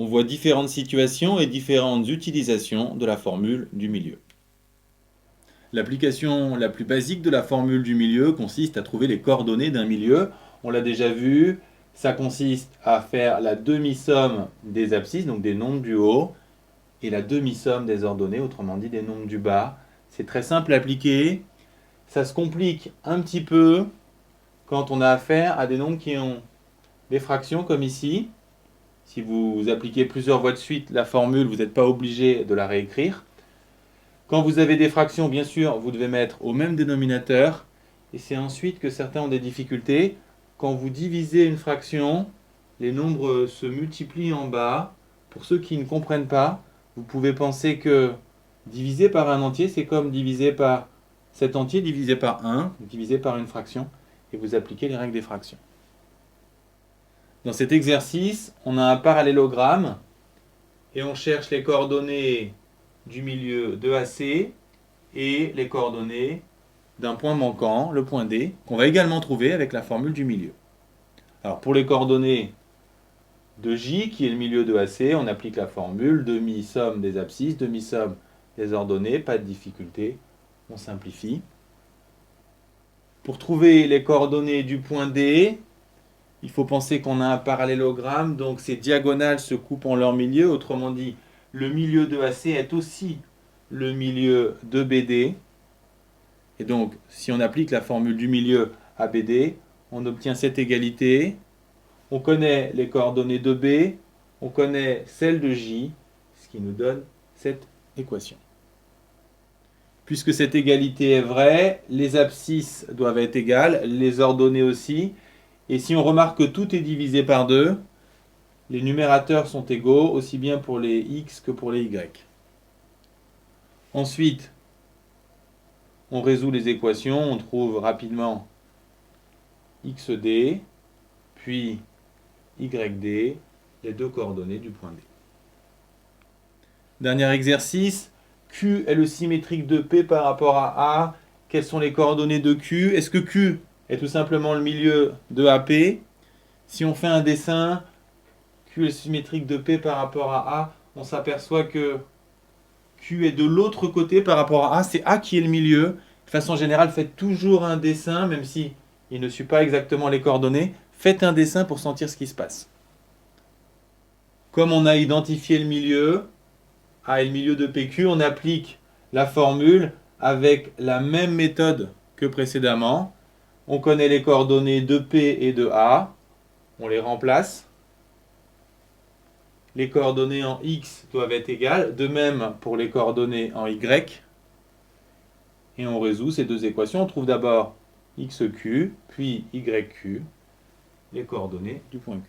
on voit différentes situations et différentes utilisations de la formule du milieu. L'application la plus basique de la formule du milieu consiste à trouver les coordonnées d'un milieu. On l'a déjà vu, ça consiste à faire la demi-somme des abscisses, donc des nombres du haut, et la demi-somme des ordonnées, autrement dit des nombres du bas. C'est très simple à appliquer. Ça se complique un petit peu quand on a affaire à des nombres qui ont des fractions comme ici. Si vous appliquez plusieurs fois de suite la formule, vous n'êtes pas obligé de la réécrire. Quand vous avez des fractions, bien sûr, vous devez mettre au même dénominateur. Et c'est ensuite que certains ont des difficultés. Quand vous divisez une fraction, les nombres se multiplient en bas. Pour ceux qui ne comprennent pas, vous pouvez penser que diviser par un entier, c'est comme diviser par cet entier divisé par 1, divisé par une fraction, et vous appliquez les règles des fractions. Dans cet exercice, on a un parallélogramme et on cherche les coordonnées du milieu de AC et les coordonnées d'un point manquant, le point D, qu'on va également trouver avec la formule du milieu. Alors pour les coordonnées de J, qui est le milieu de AC, on applique la formule demi-somme des abscisses, demi-somme des ordonnées, pas de difficulté, on simplifie. Pour trouver les coordonnées du point D, il faut penser qu'on a un parallélogramme, donc ces diagonales se coupent en leur milieu, autrement dit, le milieu de AC est aussi le milieu de BD. Et donc, si on applique la formule du milieu à BD, on obtient cette égalité. On connaît les coordonnées de B, on connaît celles de J, ce qui nous donne cette équation. Puisque cette égalité est vraie, les abscisses doivent être égales, les ordonnées aussi. Et si on remarque que tout est divisé par 2, les numérateurs sont égaux, aussi bien pour les x que pour les y. Ensuite, on résout les équations, on trouve rapidement xd, puis yd, les deux coordonnées du point D. Dernier exercice, Q est le symétrique de P par rapport à A. Quelles sont les coordonnées de Q? Est-ce que Q est tout simplement le milieu de AP? Si on fait un dessin, Q est symétrique de P par rapport à A, on s'aperçoit que Q est de l'autre côté par rapport à A, c'est A qui est le milieu. De façon générale, faites toujours un dessin, même si il ne suit pas exactement les coordonnées, faites un dessin pour sentir ce qui se passe. Comme on a identifié le milieu, A est le milieu de PQ, on applique la formule avec la même méthode que précédemment. On connaît les coordonnées de P et de A, on les remplace. Les coordonnées en X doivent être égales, de même pour les coordonnées en Y. Et on résout ces deux équations. On trouve d'abord XQ, puis YQ, les coordonnées du point Q.